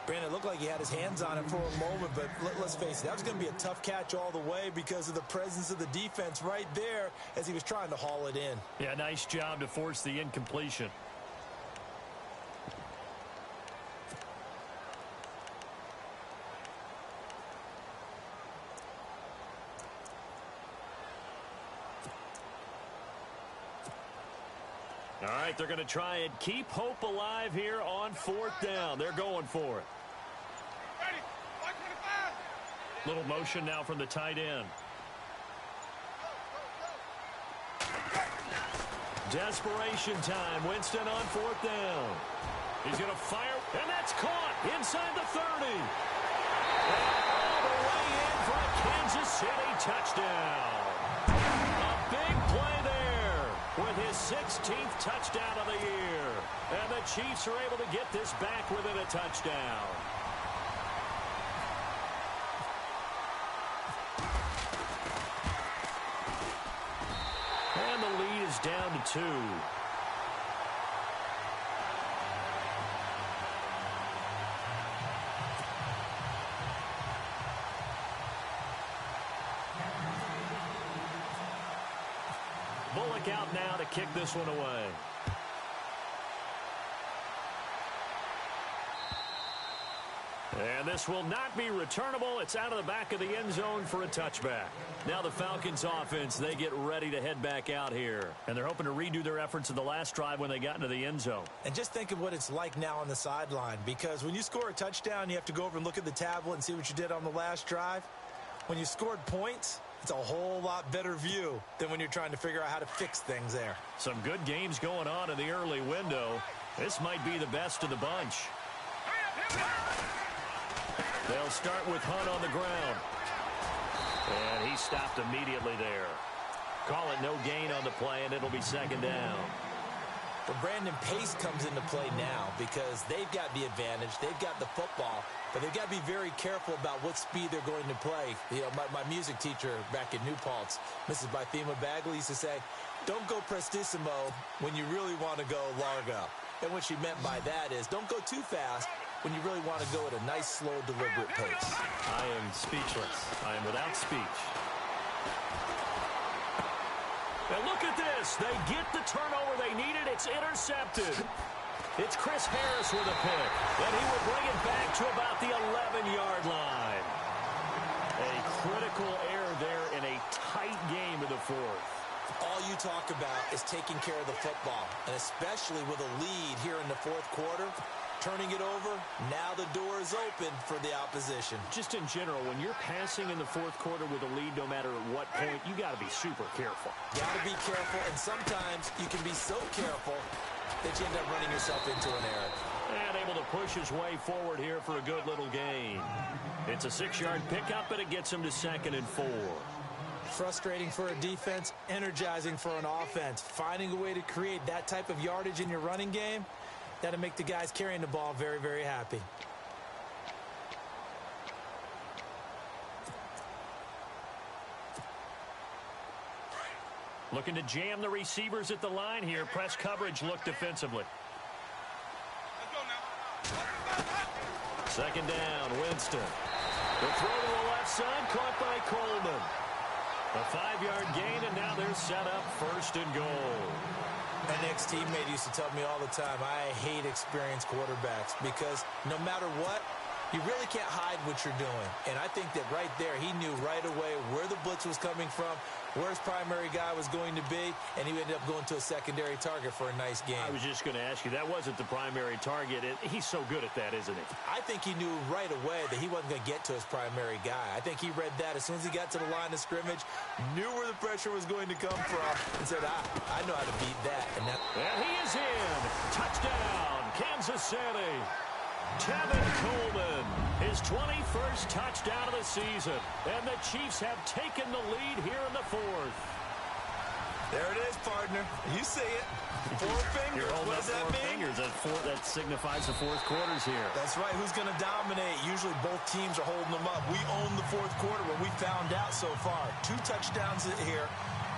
Brandon, it looked like he had his hands on it for a moment, but let's face it, that was going to be a tough catch all the way because of the presence of the defense right there as he was trying to haul it in. Yeah, nice job to force the incompletion. All right, they're going to try and keep hope alive here on 4th down. They're going for it. Ready. 125. Little motion now from the tight end. Desperation time. Winston on 4th down. He's going to fire, and that's caught inside the 30. And all the way in for a Kansas City touchdown. A big play there with his 16th touchdown of the year. And the Chiefs are able to get this back within a touchdown. And the lead is down to 2. Bullock out now to kick this one away. And this will not be returnable. It's out of the back of the end zone for a touchback. Now the Falcons offense, they get ready to head back out here. And they're hoping to redo their efforts of the last drive when they got into the end zone. And just think of what it's like now on the sideline, because when you score a touchdown, you have to go over and look at the tablet and see what you did on the last drive. When you scored points, it's a whole lot better view than when you're trying to figure out how to fix things there. Some good games going on in the early window. This might be the best of the bunch. They'll start with Hunt on the ground. And he stopped immediately there. Call it no gain on the play, and it'll be 2nd down. But Brandon, pace comes into play now because they've got the advantage. They've got the football, but they've got to be very careful about what speed they're going to play. You know, my music teacher back in New Paltz, Mrs. Bythema Bagley, used to say, don't go prestissimo when you really want to go largo. And what she meant by that is don't go too fast when you really want to go at a nice, slow, deliberate pace. I am speechless. I am without speech. And look at this. They get the turnover they needed. It's intercepted. It's Chris Harris with a pick. And he will bring it back to about the 11-yard line. A critical error there in a tight game of the 4th. All you talk about is taking care of the football, and especially with a lead here in the 4th quarter, turning it over, now the door is open for the opposition. Just in general, when you're passing in the 4th quarter with a lead, no matter at what point, you got to be super careful. Got to be careful, and sometimes you can be so careful that you end up running yourself into an error. And able to push his way forward here for a good little gain. It's a 6-yard pickup, and it gets him to 2nd and 4. Frustrating for a defense, energizing for an offense. Finding a way to create that type of yardage in your running game, that'll make the guys carrying the ball very, very happy. Looking to jam the receivers at the line here. Press coverage look defensively. Let's go now. 2nd down, Winston. The throw to the left side, caught by Coleman. A 5-yard gain, and now they're set up 1st and goal. An ex-teammate used to tell me all the time, I hate experienced quarterbacks because no matter what, you really can't hide what you're doing. And I think that right there, he knew right away where the blitz was coming from, where his primary guy was going to be, and he ended up going to a secondary target for a nice game. I was just going to ask you, that wasn't the primary target. He's so good at that, isn't he? I think he knew right away that he wasn't going to get to his primary guy. I think he read that as soon as he got to the line of scrimmage, knew where the pressure was going to come from, and said, I know how to beat that. And he is in. Touchdown, Kansas City. Tevin Coleman, his 21st touchdown of the season. And the Chiefs have taken the lead here in the 4th. There it is, partner. You see it. 4 fingers. What does that mean? Fingers. That signifies the 4th quarters here. That's right. Who's going to dominate? Usually both teams are holding them up. We own the 4th quarter, what we found out so far. 2 touchdowns here,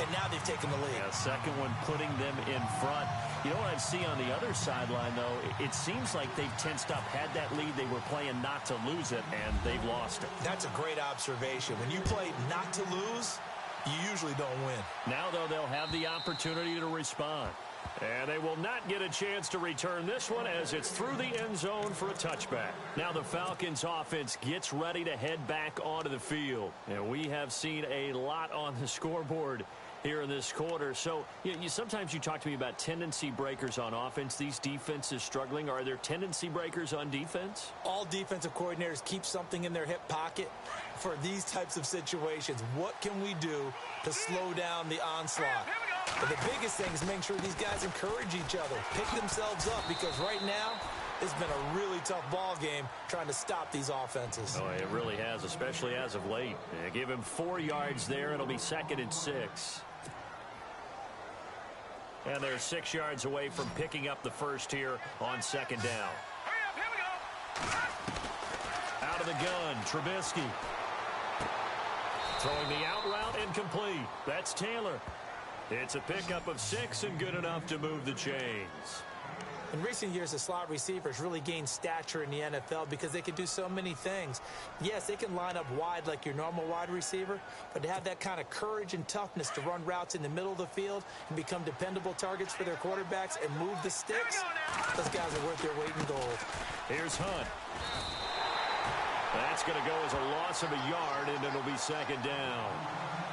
and now they've taken the lead. Yeah, 2nd one putting them in front. You know what I see on the other sideline, though? It seems like they've tensed up. Had that lead, they were playing not to lose it, and they've lost it. That's a great observation. When you play not to lose, you usually don't win. Now, though, they'll have the opportunity to respond. And they will not get a chance to return this one as it's through the end zone for a touchback. Now the Falcons offense gets ready to head back onto the field. And we have seen a lot on the scoreboard here in this quarter. So sometimes you talk to me about tendency breakers on offense. These defenses struggling. Are there tendency breakers on defense? All defensive coordinators keep something in their hip pocket for these types of situations. What can we do to slow down the onslaught? But the biggest thing is making sure these guys encourage each other, pick themselves up, because right now it's been a really tough ball game trying to stop these offenses. Oh, it really has, especially as of late. Give him 4 yards there. It'll be 2nd and 6. And they're 6 yards away from picking up the first here on 2nd down. Here we go. Out of the gun, Trubisky. Throwing the out route incomplete. That's Taylor. It's a pickup of 6 and good enough to move the chains. In recent years, the slot receivers really gained stature in the NFL because they can do so many things. Yes, they can line up wide like your normal wide receiver, but to have that kind of courage and toughness to run routes in the middle of the field and become dependable targets for their quarterbacks and move the sticks, those guys are worth their weight in gold. Here's Hunt. That's going to go as a loss of a yard, and it'll be 2nd down.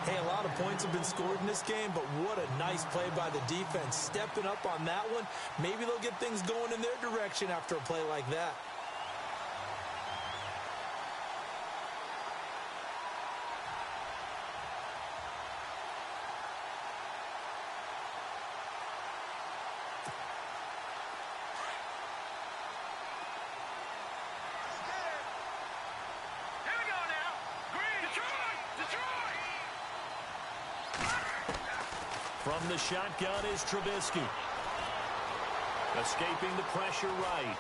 Hey, a lot of points have been scored in this game, but what a nice play by the defense. Stepping up on that one, maybe they'll get things going in their direction after a play like that. From the shotgun is Trubisky. Escaping the pressure right.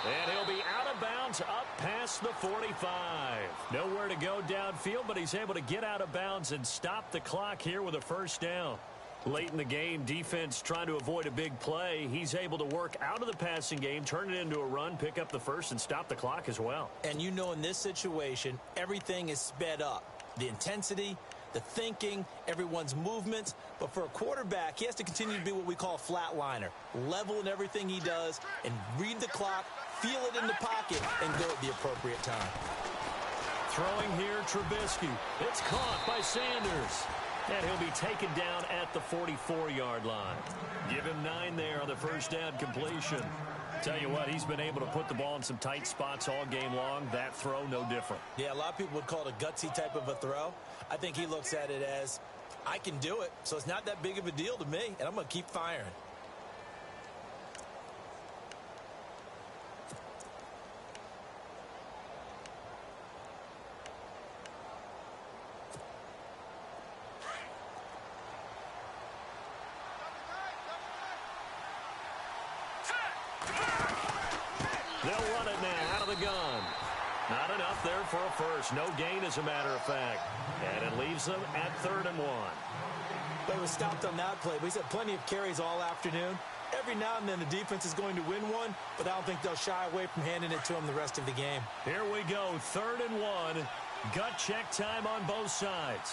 And he'll be out of bounds up past the 45. Nowhere to go downfield, but he's able to get out of bounds and stop the clock here with a 1st down. Late in the game, defense trying to avoid a big play. He's able to work out of the passing game, turn it into a run, pick up the 1st, and stop the clock as well. And you know, in this situation, everything is sped up. The intensity, the thinking, everyone's movements. But for a quarterback, he has to continue to be what we call a flatliner. Level in everything he does and read the clock, feel it in the pocket, and go at the appropriate time. Throwing here, Trubisky. It's caught by Sanders. And he'll be taken down at the 44-yard line. Give him 9 there on the 1st down completion. Tell you what, he's been able to put the ball in some tight spots all game long. That throw, no different. Yeah, a lot of people would call it a gutsy type of a throw. I think he looks at it as, I can do it, so it's not that big of a deal to me, and I'm going to keep firing. They'll run it now out of the gun. Not enough there for a 1st. No gain, as a matter of fact. And it leaves them at 3rd and 1. But it was stopped on that play. He's had plenty of carries all afternoon. Every now and then the defense is going to win one, but I don't think they'll shy away from handing it to him the rest of the game. Here we go, 3rd and 1. Gut check time on both sides.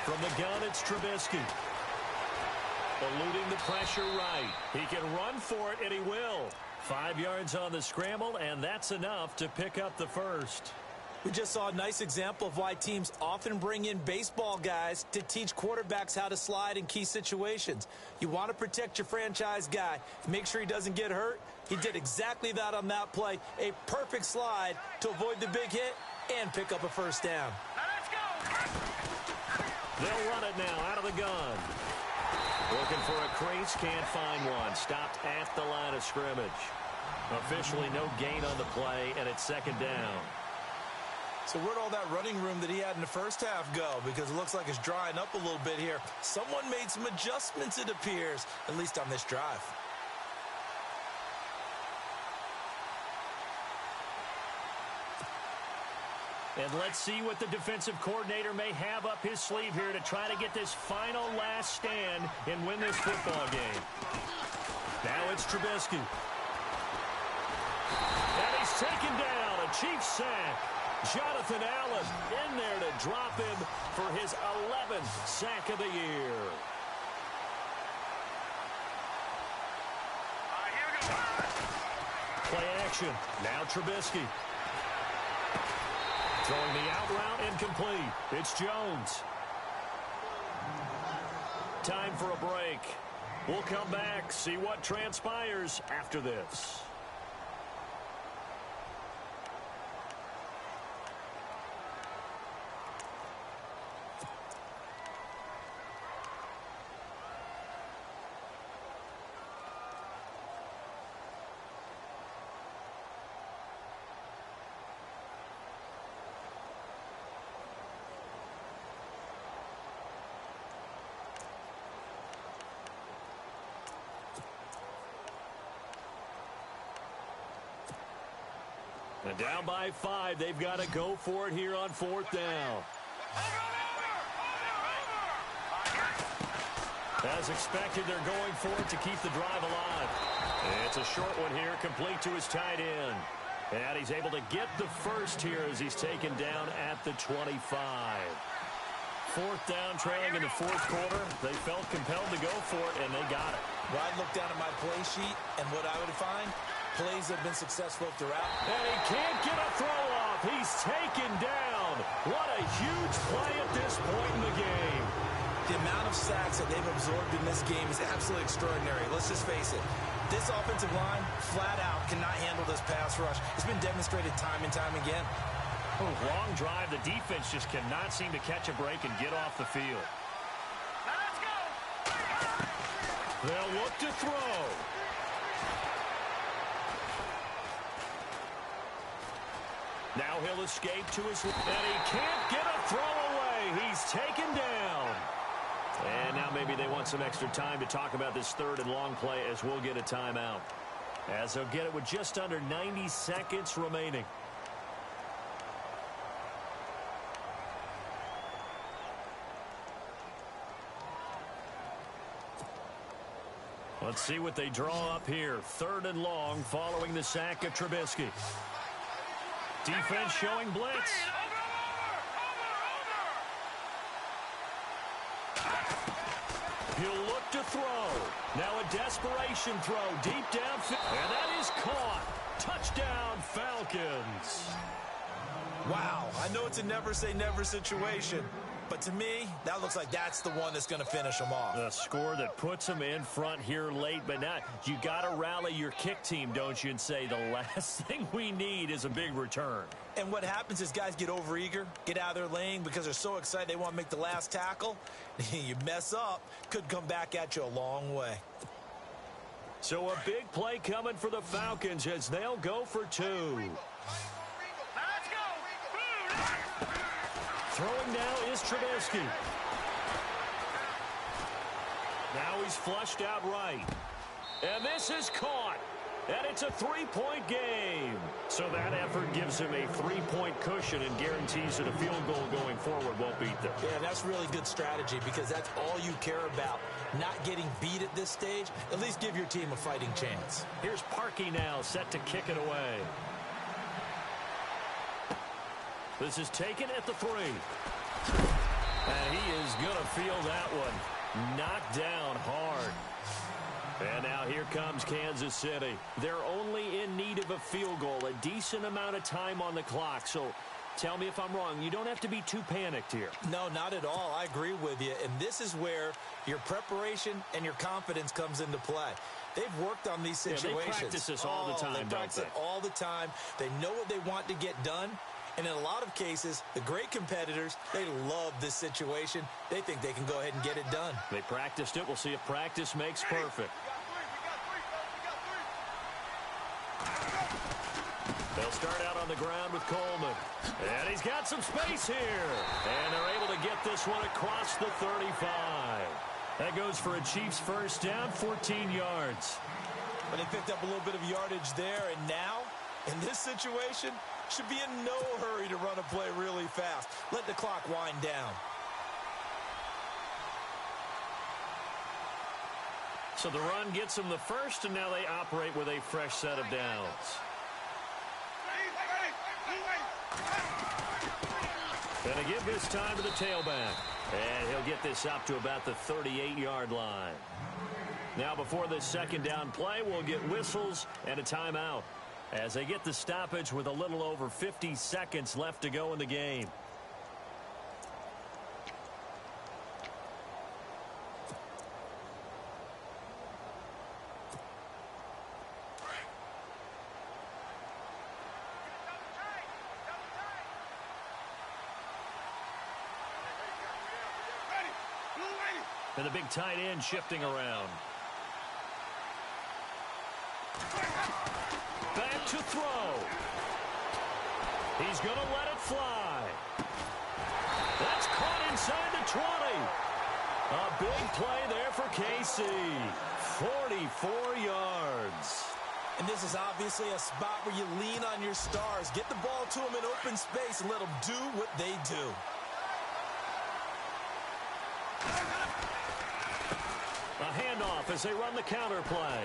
From the gun, it's Trubisky. Eluding the pressure right. He can run for it, and he will. 5 yards on the scramble, and that's enough to pick up the 1st. We just saw a nice example of why teams often bring in baseball guys to teach quarterbacks how to slide in key situations. You want to protect your franchise guy. Make sure he doesn't get hurt. He did exactly that on that play. A perfect slide to avoid the big hit and pick up a 1st down. Now let's go. They'll run it now out of the gun. Looking for a crease, can't find one. Stopped at the line of scrimmage. Officially no gain on the play, and it's 2nd down. So where'd all that running room that he had in the 1st half go? Because it looks like it's drying up a little bit here. Someone made some adjustments, it appears, at least on this drive. And let's see what the defensive coordinator may have up his sleeve here to try to get this final last stand and win this football game. Now it's Trubisky. And he's taken down. A Chiefs sack. Jonathan Allen in there to drop him for his 11th sack of the year. Play action. Now Trubisky. Throwing the out route incomplete. It's Jones. Time for a break. We'll come back, see what transpires after this. And down by 5, they've got to go for it here on 4th down. As expected, they're going for it to keep the drive alive. It's a short one here, complete to his tight end. And he's able to get the first here as he's taken down at the 25. 4th down, trailing in the 4th quarter. They felt compelled to go for it, and they got it. Well, I'd look down at my play sheet, and what I would find, plays have been successful throughout. And he can't get a throw off. He's taken down. What a huge play at this point in the game. The amount of sacks that they've absorbed in this game is absolutely extraordinary. Let's just face it. This offensive line, flat out, cannot handle this pass rush. It's been demonstrated time and time again. Long drive. The defense just cannot seem to catch a break and get off the field. Now let's go. They'll look to throw. Now he'll escape to his... And he can't get a throw away. He's taken down. And now maybe they want some extra time to talk about this 3rd and long play as we'll get a timeout. As they'll get it with just under 90 seconds remaining. Let's see what they draw up here. 3rd and long following the sack of Trubisky. Defense showing blitz. He'll look to throw. Now a desperation throw deep downfield. And that is caught. Touchdown, Falcons. Wow, I know it's a never-say-never situation, but to me, that looks like that's the one that's going to finish them off. The score that puts them in front here late, but now you got to rally your kick team, don't you, and say the last thing we need is a big return. And what happens is guys get overeager, get out of their lane because they're so excited they want to make the last tackle. You mess up, could come back at you a long way. So a big play coming for the Falcons as they'll go for 2. Now let's go. Throwing now is Trubisky. Now he's flushed out right. And this is caught. And it's a 3-point game. So that effort gives him a 3-point cushion and guarantees that a field goal going forward won't beat them. Yeah, that's really good strategy because that's all you care about. Not getting beat at this stage. At least give your team a fighting chance. Here's Parkey now set to kick it away. This is taken at the 3. And he is going to feel that one. Knocked down hard. And now here comes Kansas City. They're only in need of a field goal, a decent amount of time on the clock. So tell me if I'm wrong. You don't have to be too panicked here. No, not at all. I agree with you. And this is where your preparation and your confidence comes into play. They've worked on these situations. Yeah, they practice this all the time, They practice it all the time. They know what they want to get done. And in a lot of cases, the great competitors, they love this situation. They think they can go ahead and get it done. They practiced it. We'll see if practice makes perfect. They'll start out on the ground with Coleman. And he's got some space here. And they're able to get this one across the 35. That goes for a Chiefs first down, 14 yards. But they picked up a little bit of yardage there. And now, in this situation, should be in no hurry to run a play really fast. Let the clock wind down. So the run gets them the first, and now they operate with a fresh set of downs. And they give this time to the tailback. And he'll get this up to about the 38-yard line. Now before this second down play, we'll get whistles and a timeout. as they get the stoppage with a little over 50 seconds left to go in the game. And the big tight end shifting around. Back to throw. He's going to let it fly. That's caught inside the 20. A big play there for KC. 44 yards. And this is obviously a spot where you lean on your stars. Get the ball to them in open space and let them do what they do. A handoff as they run the counter play.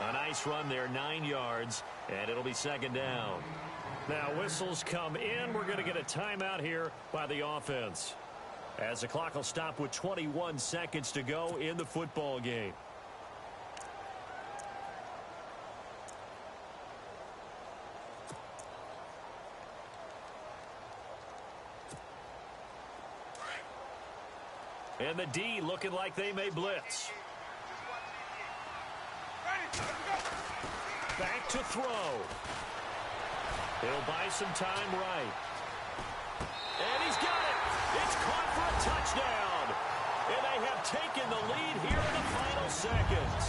A nice run there, 9 yards, and it'll be second down. Now whistles come in. We're going to get a timeout here by the offense, as the clock will stop with 21 seconds to go in the football game. And the D looking like they may blitz. Back to throw. He'll buy some time right. And he's got it. It's caught for a touchdown. And they have taken the lead here in the final seconds.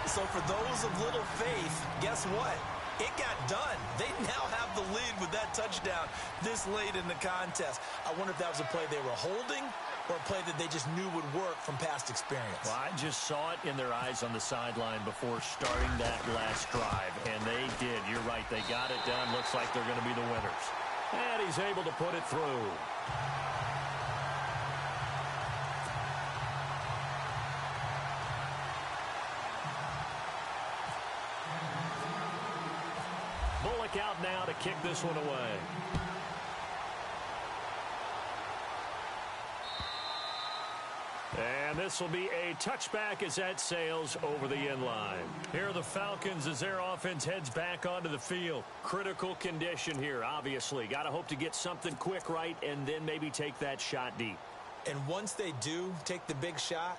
So for those of little faith, guess what? It got done. They now have the lead with that touchdown this late in the contest. I wonder if that was a play they were holding or a play that they just knew would work from past experience. Well, I just saw it in their eyes on the sideline before starting that last drive, and they did. You're right. They got it done. Looks like they're going to be the winners. And he's able to put it through. Bullock out now to kick this one away. And this will be a touchback as that sails over the end line. Here are the Falcons as their offense heads back onto the field. Critical condition here, obviously. Got to hope to get something quick right and then maybe take that shot deep. And once they do take the big shot,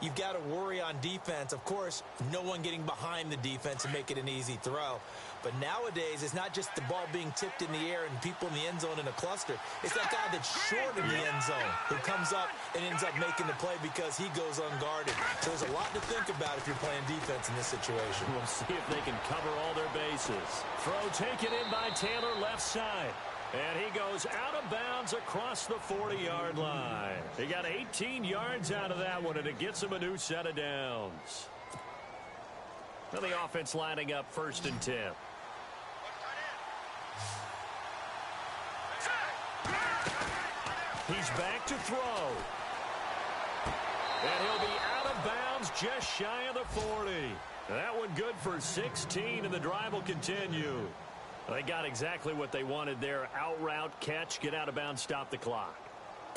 you've got to worry on defense. Of course, no one getting behind the defense and make it an easy throw. But nowadays, it's not just the ball being tipped in the air and people in the end zone in a cluster. It's that guy that's short in the end zone who comes up and ends up making the play because he goes unguarded. So there's a lot to think about if you're playing defense in this situation. We'll see if they can cover all their bases. Throw taken in by Taylor, left side. And he goes out of bounds across the 40-yard line. He got 18 yards out of that one, and it gets him a new set of downs. Now the offense lining up 1st and 10. He's back to throw. And he'll be out of bounds just shy of the 40. That one good for 16, and the drive will continue. They got exactly what they wanted there. Out route, catch, get out of bounds, stop the clock.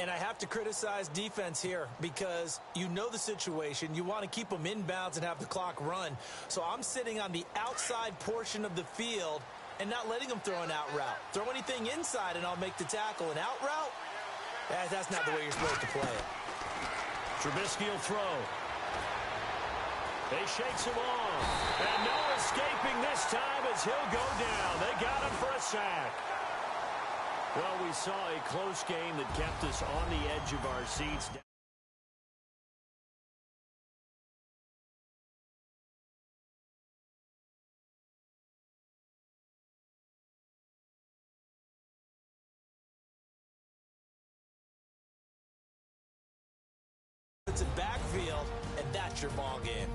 And I have to criticize defense here because you know the situation. You want to keep them in bounds and have the clock run. So I'm sitting on the outside portion of the field and not letting them throw an out route. Throw anything inside and I'll make the tackle. An out route? That's not the way you're supposed to play it. Trubisky will throw. He shakes him off. And no escaping this time as he'll go down. They got him for a sack. Well, we saw a close game that kept us on the edge of our seats. It's a backfield, and that's your ball game.